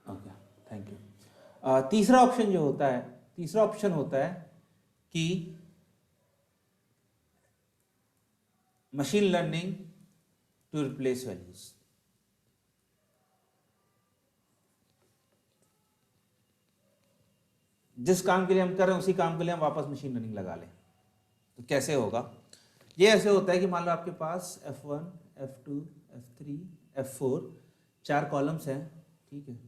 Okay, thank you. तीसरा option जो होता है, तीसरा ऑप्शन होता है कि machine learning to replace values. जिस काम के लिए हम कर रहे हैं उसी काम के लिए हम वापस मशीन लर्निंग लगा लें। तो कैसे होगा? ये ऐसे होता है कि मान लो आपके पास F1, F2, F3, F4 4 columns हैं, ठीक है,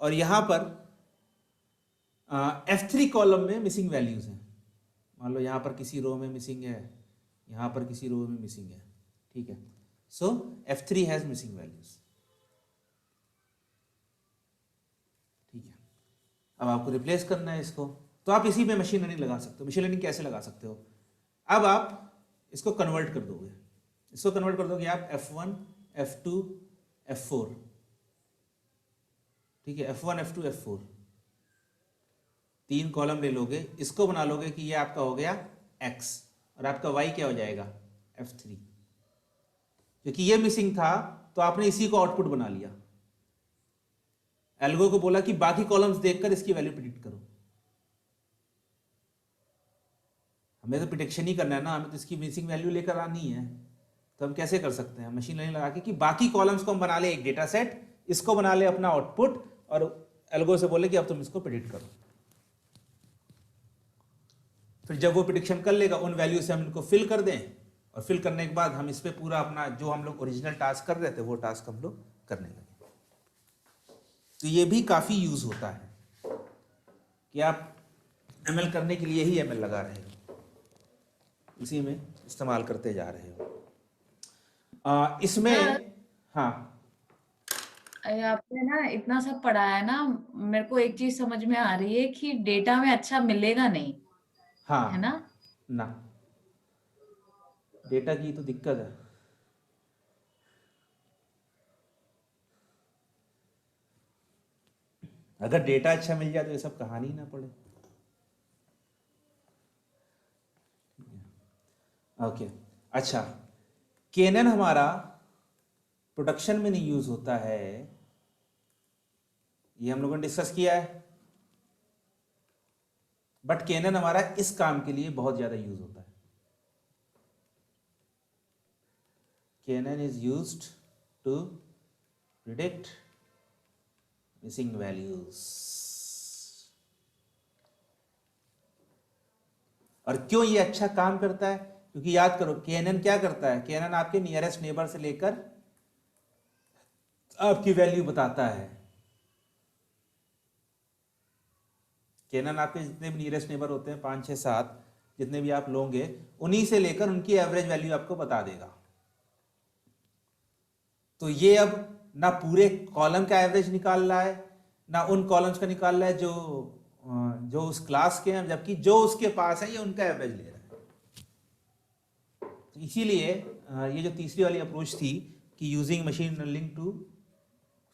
और यहां पर F3 कॉलम में मिसिंग वैल्यूज हैं। मान लो यहां पर किसी रो में मिसिंग है, यहां पर किसी रो में मिसिंग है, ठीक है। सो F3 हैज मिसिंग वैल्यूज, ठीक है। अब आपको रिप्लेस करना है इसको, तो आप इसी में मशीन लर्निंग लगा सकते हो। मशीन लर्निंग कैसे लगा सकते हो? अब आप इसको कन्वर्ट कर दोगे, इसको कन्वर्ट कर दोगे आप F1, F2, F4, ठीक है, F1, F2, F4 3 कॉलम ले लोगे, इसको बना लोगे कि ये आपका हो गया X और आपका Y क्या हो जाएगा? F3। क्योंकि ये मिसिंग था तो आपने इसी को आउटपुट बना लिया। एल्गो को बोला कि बाकी कॉलम्स देखकर इसकी वैल्यू प्रिडिक्ट करो। हमें तो प्रिडिक्शन ही करना है ना, हमें तो इसकी मिसिंग वैल्यू लेकर आनी है। तो हम कैसे कर सकते हैं? मशीन लर्निंग लगा के कि बाकी कॉलम्स को हम बना ले एक डेटा सेट, इसको बना ले अपना आउटपुट, और एल्गो से बोले कि अब तुम इसको प्रिडिक्ट करो। फिर जब वो प्रिडिक्शन कर लेगा उन वैल्यू से हम इनको फिल कर दें, और फिल करने के बाद हम इस पे पूरा अपना जो हम लोग ओरिजिनल टास्क कर रहे थे वो टास्क हम लोग करने लगे। तो ये भी काफ़ी यूज़ होता है कि आप एमएल करने के लिए ही एमएल लगा रहे हो, इसी में इस्तेमाल करते जा रहे हो। इसमें हाँ, आपने ना इतना सब पढ़ाया है ना, मेरे को एक चीज समझ में आ रही है कि डेटा में अच्छा मिलेगा नहीं, हाँ है ना? ना, डेटा की तो दिक्कत है। अगर डेटा अच्छा मिल जाए तो ये सब कहानी ना पड़े। ओके, अच्छा, केनन हमारा प्रोडक्शन में नहीं यूज होता है, ये हम लोगों ने डिस्कस किया है, बट केनन हमारा इस काम के लिए बहुत ज्यादा यूज होता है। KNN is used to predict missing values. और क्यों ये अच्छा काम करता है? क्योंकि याद करो केनन क्या करता है, केनन आपके नियरेस्ट नेबर से लेकर आपकी वैल्यू बताता है। केनन आपके जितने भी नियरेस्ट नेबर होते हैं 5, 6, 7 जितने भी आप लोगे, उन्हीं से लेकर उनकी एवरेज वैल्यू आपको बता देगा। तो ये अब ना पूरे कॉलम का एवरेज निकाल रहा है, ना उन कॉलम्स का निकाल रहा है जो उस क्लास के हैं, जबकि जो उसके पास है ये उनका एवरेज ले रहा है। तो इसीलिए ये जो तीसरी वाली अप्रोच थी कि using machine learning to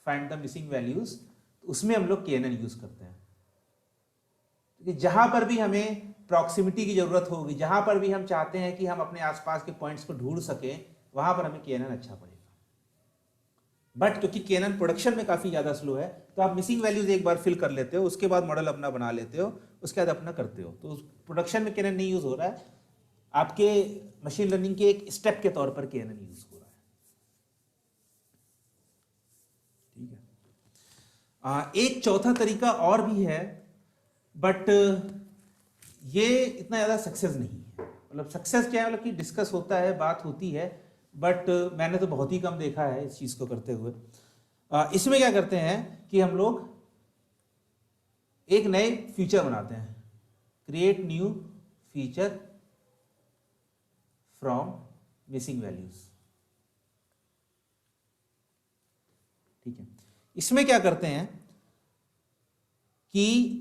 find the missing values, उसमें हम लोग केएनएन यूज करते हैं। क्योंकि जहां पर भी हमें प्रॉक्सिमिटी की जरूरत होगी, जहां पर भी हम चाहते हैं कि हम अपने आसपास के पॉइंट्स को ढूंढ सकें, वहां पर हमें केएनएन अच्छा पड़ेगा। बट क्योंकि केएनएन प्रोडक्शन में काफी ज्यादा स्लो है, तो आप मिसिंग वैल्यूज एक बार फिल कर लेते हो, उसके बाद मॉडल अपना बना लेते हो, उसके बाद अपना करते हो। तो प्रोडक्शन में केएनएन नहीं यूज हो रहा है, आपके मशीन लर्निंग के एक स्टेप के तौर पर केएनएन यूज हो रहा है। ठीक है। एक चौथा तरीका और भी है, बट ये इतना ज्यादा सक्सेस नहीं है। मतलब सक्सेस क्या है, मतलब कि डिस्कस होता है, बात होती है, बट मैंने तो बहुत ही कम देखा है इस चीज को करते हुए। इसमें क्या करते हैं कि हम लोग एक नए फीचर बनाते हैं, create new feature from missing values. ठीक है, इसमें क्या करते हैं कि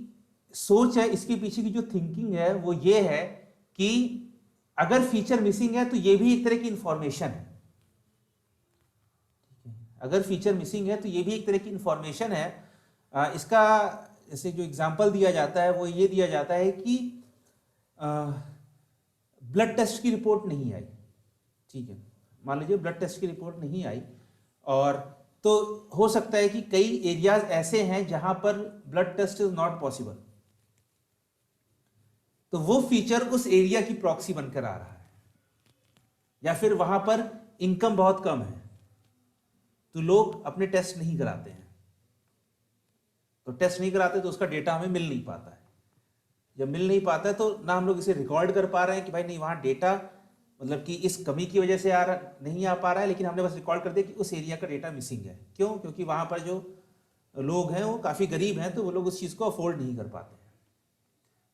सोच है इसके पीछे की, जो थिंकिंग है वो ये है कि अगर फीचर मिसिंग है तो ये भी एक तरह की इंफॉर्मेशन है। अगर फीचर मिसिंग है तो ये भी एक तरह की इंफॉर्मेशन है। इसका जैसे जो एग्जांपल दिया जाता है वो ये दिया जाता है कि ब्लड टेस्ट की रिपोर्ट नहीं आई, ठीक है, मान लीजिए ब्लड टेस्ट की रिपोर्ट नहीं आई, और तो हो सकता है कि कई एरियाज ऐसे हैं जहां पर blood test is not possible, तो वो फीचर उस एरिया की प्रॉक्सी बनकर आ रहा है, या फिर वहां पर इनकम बहुत कम है तो लोग अपने टेस्ट नहीं कराते हैं, तो टेस्ट नहीं कराते तो उसका डेटा हमें मिल नहीं पाता है। जब मिल नहीं पाता है तो ना हम लोग इसे रिकॉर्ड कर पा रहे हैं कि भाई नहीं वहां डेटा मतलब कि इस कमी की वजह से नहीं आ पा रहा है, लेकिन हमने बस रिकॉर्ड कर दिया कि उस एरिया का डेटा मिसिंग है। क्यों? क्योंकि वहां पर जो लोग हैं वो काफ़ी गरीब हैं, तो वो लोग उस चीज़ को अफोर्ड नहीं कर पाते हैं।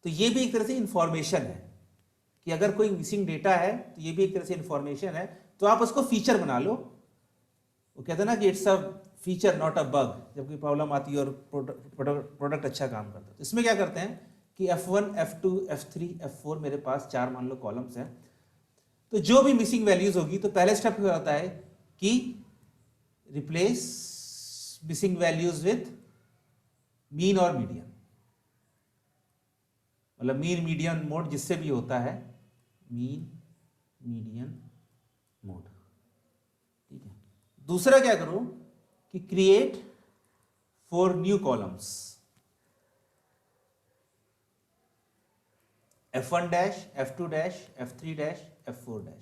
तो ये भी एक तरह से इंफॉर्मेशन है कि अगर कोई मिसिंग डेटा है तो ये भी एक तरह से इंफॉर्मेशन है, तो आप उसको फीचर बना लो। वो कहते हैं ना कि it's a feature not a bug, जब कोई प्रॉब्लम आती है और प्रोडक्ट अच्छा काम करता है। तो इसमें क्या करते हैं कि F1, F2, F3, F4 मेरे पास 4 मान लो कॉलम्स हैं, तो जो भी मिसिंग वैल्यूज होगी तो पहले स्टेप क्या होता है कि replace missing values with mean और मीडियन, मतलब मीन मीडियन मोड जिससे भी होता है, मीन मीडियन मोड। ठीक है, दूसरा क्या करो कि create 4 new columns, F1 dash, F2 dash, F3 dash, F4 dash,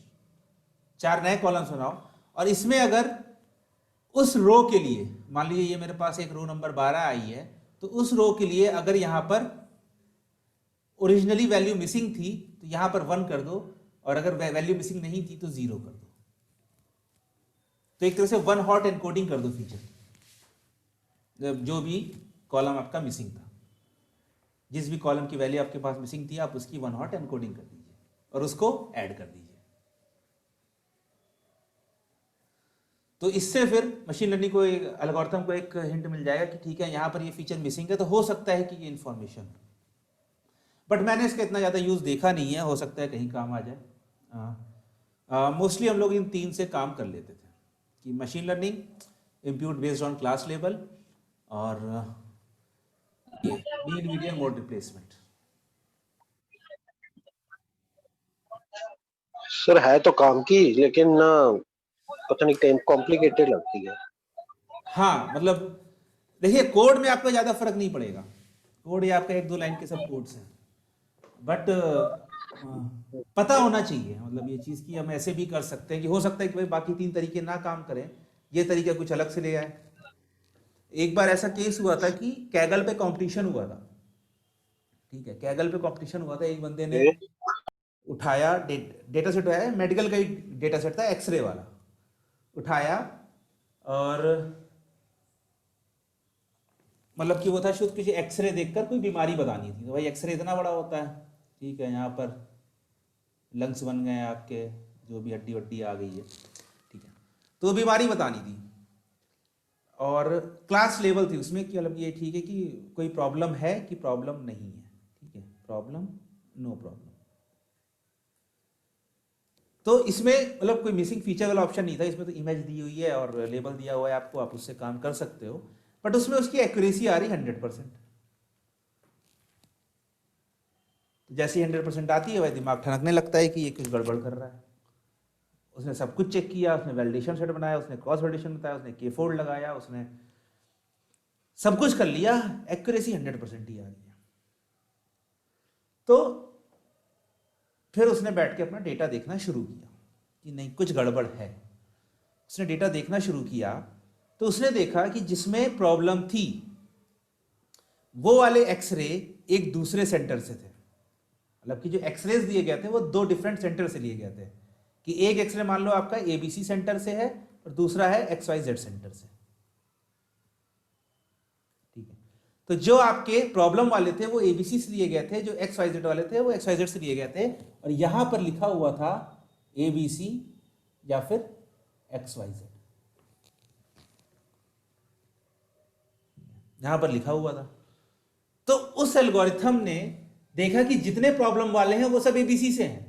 4 नए कॉलम्स बनाओ। और इसमें अगर उस रो के लिए, मान लीजिए ये मेरे पास एक रो नंबर 12 आई है, तो उस रो के लिए अगर यहां पर ओरिजिनली वैल्यू मिसिंग थी तो यहां पर 1 कर दो, और अगर वैल्यू मिसिंग नहीं थी तो 0 कर दो। तो एक तरह से 1 हॉट एनकोडिंग कर दो फीचर, जो भी कॉलम आपका मिसिंग था, जिस भी कॉलम की वैल्यू आपके पास मिसिंग थी आप उसकी 1 हॉट एनकोडिंग कर दीजिए और उसको ऐड कर दीजिए। तो इससे फिर मशीन लर्निंग को, एल्गोरिथम को एक हिंट मिल जाएगा कि ठीक है यहां पर ये फीचर मिसिंग है, तो हो सकता है कि ये इंफॉर्मेशन, बट मैंने इसका इतना ज़्यादा यूज़ देखा नहीं है, हो सकता है कहीं काम आ जाए। मोस्टली हम लोग इन 3 से काम कर लेते थे कि machine learning, impute based on class level, और ये mean median mode replacement. Sir है तो काम की, लेकिन ना पता नहीं टाइम कॉम्प्लिकेटेड लगती है। हाँ, मतलब देखिए कोड में आपका ज़्यादा फर्क नहीं पड़ेगा, कोड ये आपका 1-2 लाइन के सब कोड्स हैं, बट पता होना चाहिए, मतलब ये चीज़ कि हम ऐसे भी कर सकते हैं कि हो सकता है कि भाई बाकी 3 तरीके ना काम करें, ये तरीका कुछ अलग से ले आए। एक बार ऐसा केस हुआ था कि कैगल पे कंपटीशन हुआ था, ठीक है, कैगल पे कंपटीशन हुआ था, एक बंदे ने उठाया डेटा सेट, उठाया मेडिकल का ही डेटा सेट था, एक्सरे वाला उठाया, और मतलब कि वो था शुद्ध किसी एक्सरे देखकर कोई बीमारी बतानी थी, तो भाई एक्सरे इतना बड़ा होता है, ठीक है, यहाँ पर लंग्स बन गए आपके, जो भी हड्डी वड्डी आ गई है, ठीक है, तो बीमारी बतानी थी, और क्लास लेवल थी उसमें कि मतलब ये ठीक है कि कोई प्रॉब्लम है कि प्रॉब्लम नहीं है, ठीक है, प्रॉब्लम, नो प्रॉब्लम। तो इसमें मतलब कोई मिसिंग फीचर वाला ऑप्शन नहीं था, इसमें तो इमेज दी हुई है और लेबल दिया हुआ है आपको, आप उससे काम कर सकते हो, बट उसमें उसकी एक्यूरेसी आ रही 100%। तो जैसे ही 100% आती है वह दिमाग ठनकने लगता है कि ये कुछ गड़बड़ कर रहा है। उसने सब कुछ चेक किया, उसने वैलिडेशन सेट बनाया, उसने क्रॉस वैलिडेशन बताया, उसने के फोल्ड लगाया, उसने सब कुछ कर लिया, एक्यूरेसी 100% ही आ रही है। तो फिर उसने बैठ के अपना डेटा देखना शुरू किया कि नहीं कुछ गड़बड़ है। उसने डेटा देखना शुरू किया तो उसने देखा कि जिसमें प्रॉब्लम थी वो वाले एक्सरे एक दूसरे सेंटर से थे, मतलब कि जो एक्सरेज दिए गए थे वो 2 डिफरेंट सेंटर से लिए गए थे, कि एक एक्सरे मान लो आपका एबीसी सेंटर से है और दूसरा है XYZ सेंटर से, ठीक है। तो जो आपके प्रॉब्लम वाले थे वो एबीसी से लिए गए थे, जो XYZ वाले थे वो XYZ से लिए गए थे, और यहां पर लिखा हुआ था एबीसी या फिर XYZ, यहां पर लिखा हुआ था। तो उस एल्गोरिथम ने देखा कि जितने प्रॉब्लम वाले हैं वो सब एबीसी से हैं,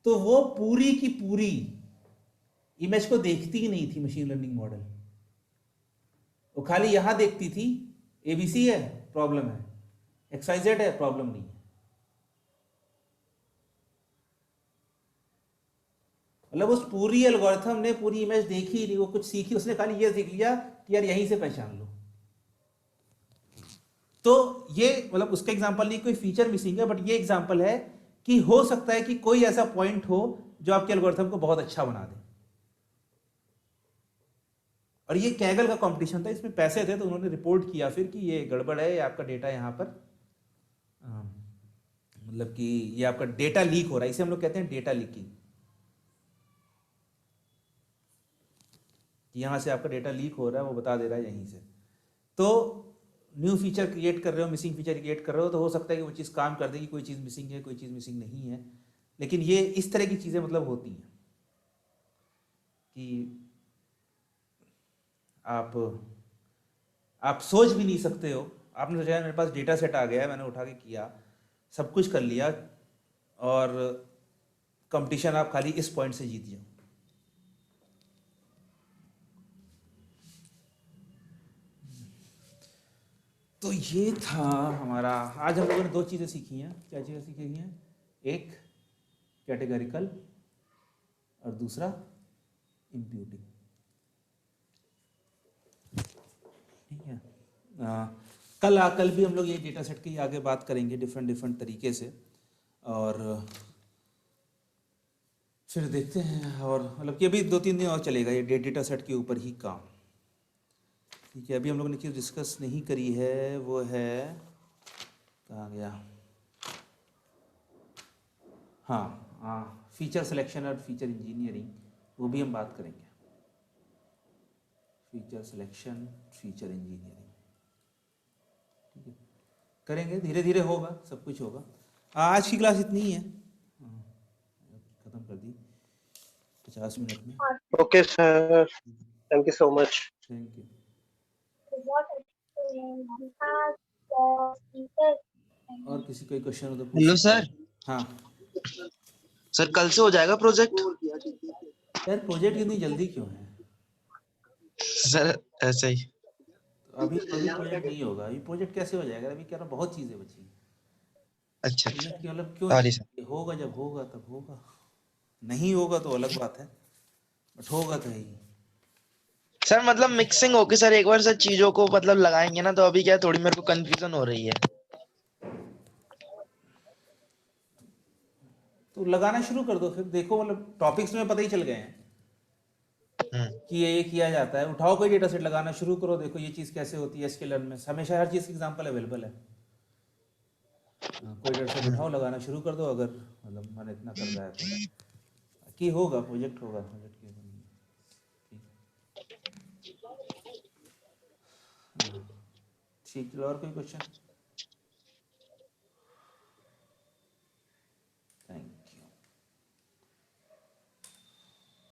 तो वो पूरी की पूरी इमेज को देखती ही नहीं थी मशीन लर्निंग मॉडल, वो खाली यहां देखती थी एबीसी है प्रॉब्लम है, XYZ है प्रॉब्लम नहीं है। मतलब उस पूरी एल्गोरिथम ने पूरी इमेज देखी ही नहीं, वो कुछ सीखी, उसने खाली ये सीख लिया कि यार यहीं से पहचान लो। तो ये मतलब उसका एग्जांपल नहीं, कोई फीचर मिसिंग है, बट ये एग्जांपल है कि हो सकता है कि कोई ऐसा पॉइंट हो जो आपके एल्गोरिथम को बहुत अच्छा बना दे। और ये कैगल का कंपटीशन था, इसमें पैसे थे, तो उन्होंने रिपोर्ट किया फिर कि ये गड़बड़ है, ये आपका डेटा यहाँ पर मतलब कि ये आपका डेटा लीक हो रहा है, इसे हम लोग कहते हैं डेटा लीकिंग। यहाँ से आपका डेटा लीक हो रहा है, वो बता दे रहा है यहीं से। तो न्यू फीचर क्रिएट कर रहे हो, मिसिंग फीचर क्रिएट कर रहे हो, तो हो सकता है कि वो चीज़ काम कर देगी, कोई चीज़ मिसिंग है, कोई चीज़ मिसिंग नहीं है। लेकिन ये इस तरह की चीज़ें मतलब होती हैं कि आप सोच भी नहीं सकते हो। आपने सोचा मेरे पास डेटा सेट आ गया है, मैंने उठा के किया, सब कुछ कर लिया, और कंपटीशन आप खाली इस पॉइंट से जीत जाओ। तो ये था हमारा, आज हम लोगों ने 2 चीज़ें सीखी हैं। क्या चीज़ें सीखी हैं? एक कैटेगरिकल और दूसरा इम्प्यूटिंग। ठीक है। कल भी हम लोग ये डेटा सेट की आगे बात करेंगे डिफरेंट तरीके से, और फिर देखते हैं। और मतलब कि अभी 2-3 दिन और चलेगा ये डेटा सेट के ऊपर ही काम। ठीक है। अभी हम लोगों ने चीज़ डिस्कस नहीं करी है, वो है, कहाँ गया, हाँ, फीचर सिलेक्शन और फीचर इंजीनियरिंग, वो भी हम बात करेंगे। फीचर सिलेक्शन, फीचर इंजीनियरिंग, ठीक है, करेंगे, धीरे धीरे होगा, सब कुछ होगा। आज की क्लास इतनी ही है, ख़त्म कर दी 50 मिनट में। Okay sir, thank you so much. Thank you. और किसी कोई क्वेश्चन हो तो पूछ हेलो सकते सर। हैं। हाँ सर कल से हो जाएगा प्रोजेक्ट? यार, प्रोजेक्ट इतनी जल्दी क्यों है? सर ऐसे ही। तो अभी प्रोजेक्ट नहीं होगा। अभी प्रोजेक्ट कैसे हो जाएगा? अभी क्या, बहुत चीज़ें बची हैं। अच्छा प्रोजेक्ट की मतलब क्यों सॉरी नहीं? सर। ये होगा, जब होगा तब होगा, नहीं होगा तो अलग बात है, बट होगा तो है ही। सर मतलब मिक्सिंग होके सर एक बार सर चीजों को मतलब लगाएंगे ना, तो अभी क्या थोड़ी मेरे को कंफ्यूजन हो रही है। तो लगाना शुरू कर दो, फिर देखो, मतलब टॉपिक्स में पता ही चल गए हैं कि ये किया जाता है। उठाओ कोई डेटा सेट, लगाना शुरू करो, देखो ये चीज़ कैसे होती है। एसक्यूएल में हमेशा हर चीज़ की एग्जांपल अवेलेबल है। कोई डेटा सेट उठाओ, लगाना शुरू कर दो, अगर मतलब मन इतना कर रहा है तो कि होगा, प्रोजेक्ट होगा, प्रोजेक्ट की ठीक। ठीक, चलो, और कोई क्वेश्चन?